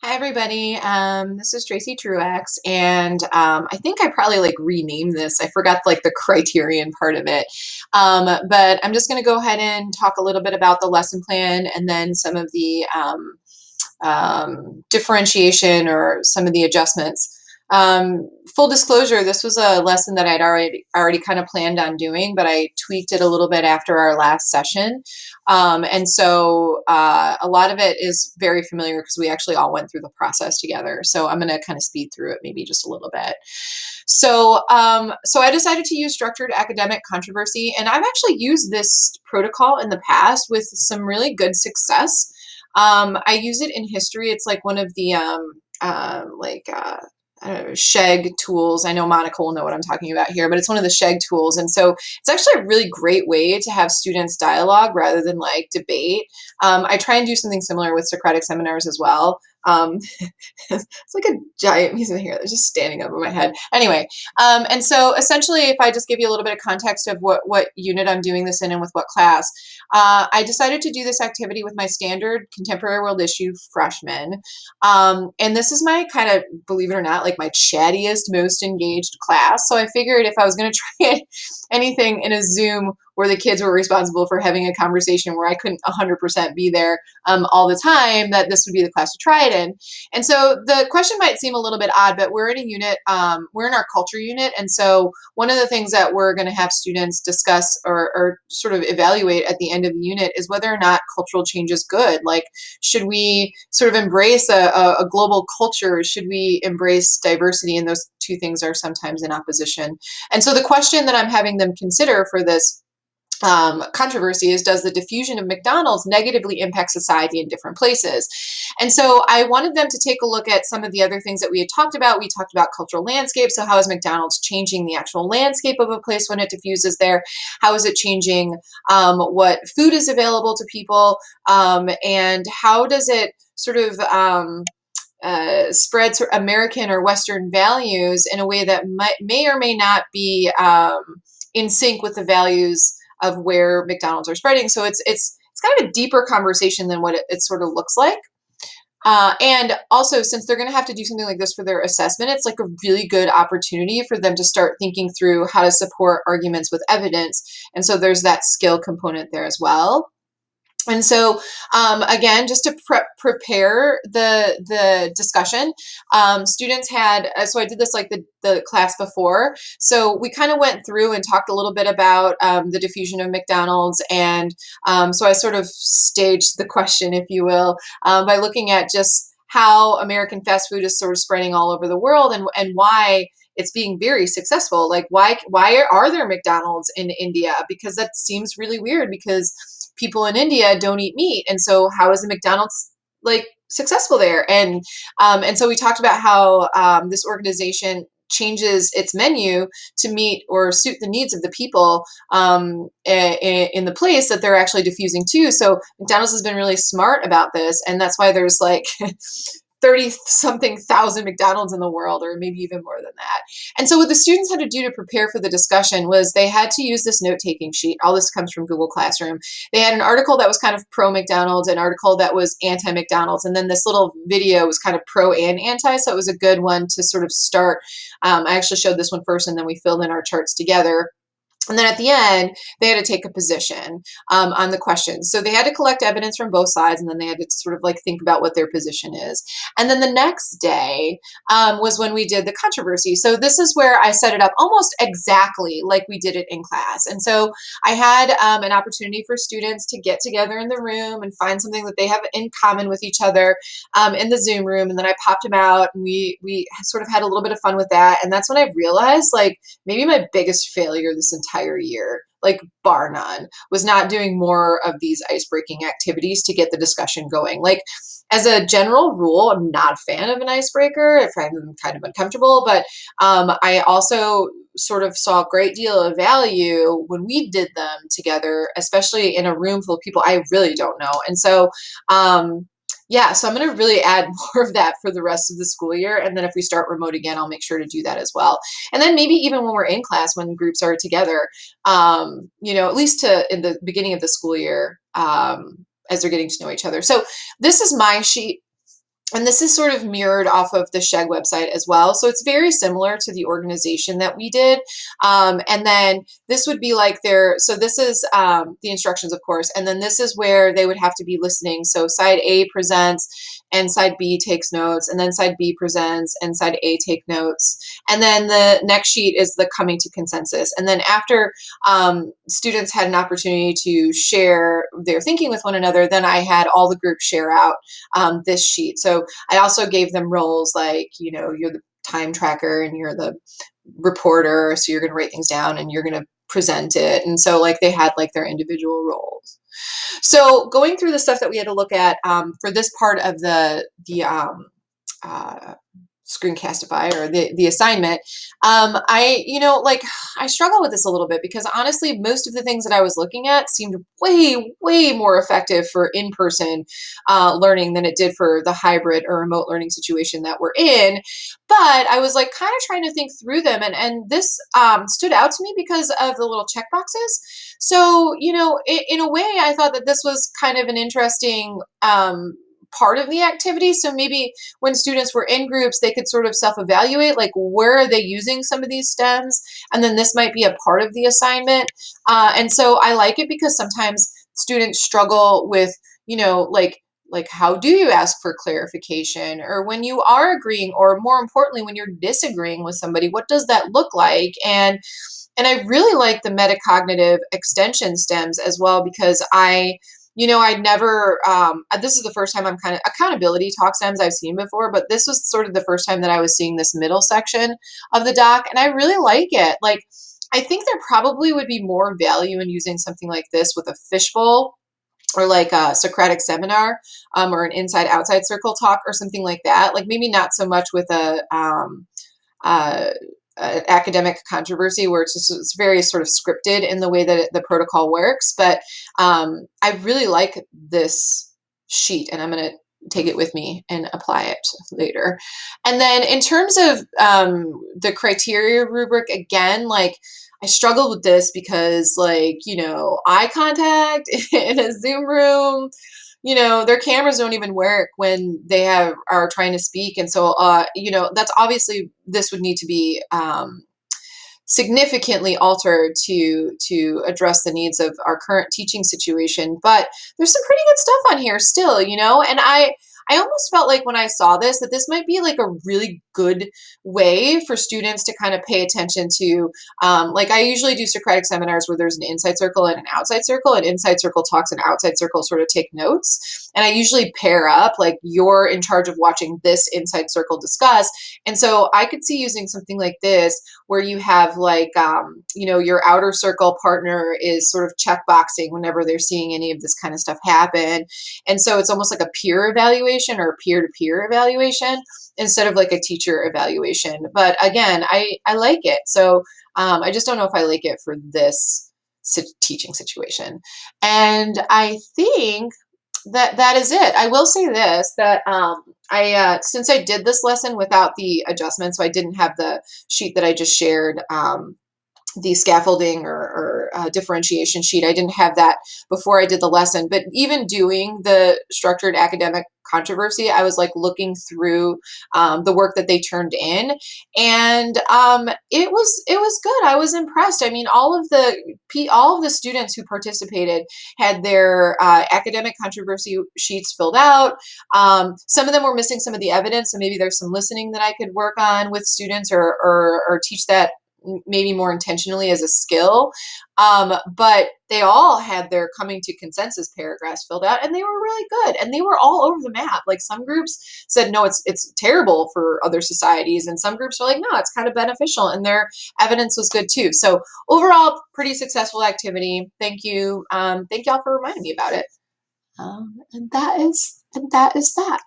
Hi everybody. This is Tracy Truax, and I think I probably renamed this. I forgot the criterion part of it, but I'm just going to go ahead and talk a little bit about the lesson plan, and then some of the differentiation or some of the adjustments. Full disclosure, this was a lesson that I'd already kind of planned on doing, but I tweaked it a little bit after our last session. And so a lot of it is very familiar because we actually all went through the process together. So I'm going to kind of speed through it maybe just a little bit. So I decided to use structured academic controversy, and I've actually used this protocol in the past with some really good success. I use it in history. It's like one of the I don't know, Sheg tools. I know Monica will know what I'm talking about here, but it's one of the Sheg tools. And so it's actually a really great way to have students dialogue rather than debate. I try and do something similar with Socratic seminars as well. It's like a giant piece of hair that's just standing over my head. Anyway, and so essentially, if I just give you a little bit of context of what unit I'm doing this in and with what class, I decided to do this activity with my standard contemporary world issue freshmen. And this is my kind of, believe it or not, like my chattiest, most engaged class. So I figured if I was going to try anything in a Zoom where the kids were responsible for having a conversation where I couldn't 100% be there all the time, that this would be the class to try it in. And so the question might seem a little bit odd, but we're in a unit, we're in our culture unit. And so one of the things that we're going to have students discuss or sort of evaluate at the end of the unit is whether or not cultural change is good. Like, should we sort of embrace a global culture? Should we embrace diversity? And those two things are sometimes in opposition. And so the question that I'm having them consider for this controversy is, does the diffusion of McDonald's negatively impact society in different places? And so I wanted them to take a look at some of the other things that we had talked about. We talked about cultural landscape. So how is McDonald's changing the actual landscape of a place when it diffuses there? How is it changing what food is available to people? And how does it sort of spread American or Western values in a way that may or may not be in sync with the values of where McDonald's are spreading. So it's kind of a deeper conversation than what it sort of looks like. And also, since they're going to have to do something like this for their assessment, it's like a really good opportunity for them to start thinking through how to support arguments with evidence. And so there's that skill component there as well. And so, again, just to prepare the discussion, students had, so I did this like the class before. So we kind of went through and talked a little bit about the diffusion of McDonald's. And so I sort of staged the question, if you will, by looking at just how American fast food is sort of spreading all over the world, and why it's being very successful. Like, why are there McDonald's in India? Because that seems really weird, because people in India don't eat meat. And so how is the McDonald's successful there? And so we talked about how this organization changes its menu to meet or suit the needs of the people in the place that they're actually diffusing to. So McDonald's has been really smart about this, and that's why there's 30 something thousand McDonald's in the world, or maybe even more than that. And so what the students had to do to prepare for the discussion was they had to use this note-taking sheet. All this comes from Google Classroom. They had an article that was kind of pro McDonald's, an article that was anti McDonald's, and then this little video was kind of pro and anti. So it was a good one to sort of start. I actually showed this one first, and then we filled in our charts together. And then at the end, they had to take a position on the question. So they had to collect evidence from both sides, and then they had to sort of think about what their position is. And then the next day was when we did the controversy. So this is where I set it up almost exactly like we did it in class. And so I had an opportunity for students to get together in the room and find something that they have in common with each other in the Zoom room. And then I popped them out, and we sort of had a little bit of fun with that. And that's when I realized, maybe my biggest failure this entire year, bar none, was not doing more of these ice-breaking activities to get the discussion going. As a general rule, I'm not a fan of an icebreaker if I'm kind of uncomfortable, but I also sort of saw a great deal of value when we did them together, especially in a room full of people I really don't know. And so yeah, so I'm going to really add more of that for the rest of the school year. And then if we start remote again, I'll make sure to do that as well. And then maybe even when we're in class, when groups are together, at least in the beginning of the school year, as they're getting to know each other. So this is my sheet. And this is sort of mirrored off of the SHEG website as well. So it's very similar to the organization that we did. And then this would be like so this is the instructions, of course. And then this is where they would have to be listening. So side A presents and side B takes notes, and then side B presents and side A take notes. And then the next sheet is the coming to consensus. And then after students had an opportunity to share their thinking with one another, then I had all the groups share out this sheet. So I also gave them roles like, you're the time tracker and you're the reporter. So you're going to write things down and you're going to present it. And so like they had like their individual roles. So going through the stuff that we had to look at for this part of the uh, Screencastify or the assignment, I struggle with this a little bit because honestly, most of the things that I was looking at seemed way, way more effective for in-person learning than it did for the hybrid or remote learning situation that we're in. But I was like kind of trying to think through them, and this stood out to me because of the little check boxes. So, in a way, I thought that this was kind of an interesting part of the activity. So maybe when students were in groups, they could sort of self-evaluate, like where are they using some of these stems? And then this might be a part of the assignment. And so I like it because sometimes students struggle with, like how do you ask for clarification, or when you are agreeing, or more importantly when you're disagreeing with somebody, what does that look like? And I really like the metacognitive extension stems as well, because I'd never, this is the first time I'm kind of, accountability talk stems I've seen before, but this was sort of the first time that I was seeing this middle section of the doc, and I really like it. Like, I think there probably would be more value in using something like this with a fishbowl, or like a Socratic seminar, or an inside outside circle talk or something like that. Like maybe not so much with uh, academic controversy where it's very sort of scripted in the way that the protocol works. But I really like this sheet, and I'm going to take it with me and apply it later. And then in terms of the criteria rubric, again, like I struggled with this because, like, eye contact in a Zoom room, their cameras don't even work when they are trying to speak. And so, that's obviously, this would need to be significantly altered to address the needs of our current teaching situation. But there's some pretty good stuff on here still, and I almost felt like when I saw this that this might be like a really good way for students to kind of pay attention to. Like I usually do Socratic seminars where there's an inside circle and an outside circle, and inside circle talks and outside circle sort of take notes. And I usually pair up, like you're in charge of watching this inside circle discuss. And so I could see using something like this where you have like, your outer circle partner is sort of checkboxing whenever they're seeing any of this kind of stuff happen. And so it's almost like a peer evaluation or peer-to-peer evaluation instead of like a teacher evaluation. But again, I like it. So I just don't know if I like it for this teaching situation. And I think that is it. I will say this, that I since I did this lesson without the adjustment, so I didn't have the sheet that I just shared, the scaffolding or differentiation sheet. I didn't have that before I did the lesson. But even doing the structured academic controversy, I was like looking through the work that they turned in, and it was good. I was impressed. I mean, all of the students who participated had their academic controversy sheets filled out. Some of them were missing some of the evidence, so maybe there's some listening that I could work on with students, or teach that maybe more intentionally as a skill. But they all had their coming to consensus paragraphs filled out, and they were really good, and they were all over the map. Like some groups said, no, it's terrible for other societies, and some groups were like, no, it's kind of beneficial, and their evidence was good too. So overall, pretty successful activity. Thank you. Thank y'all for reminding me about it. And that is that.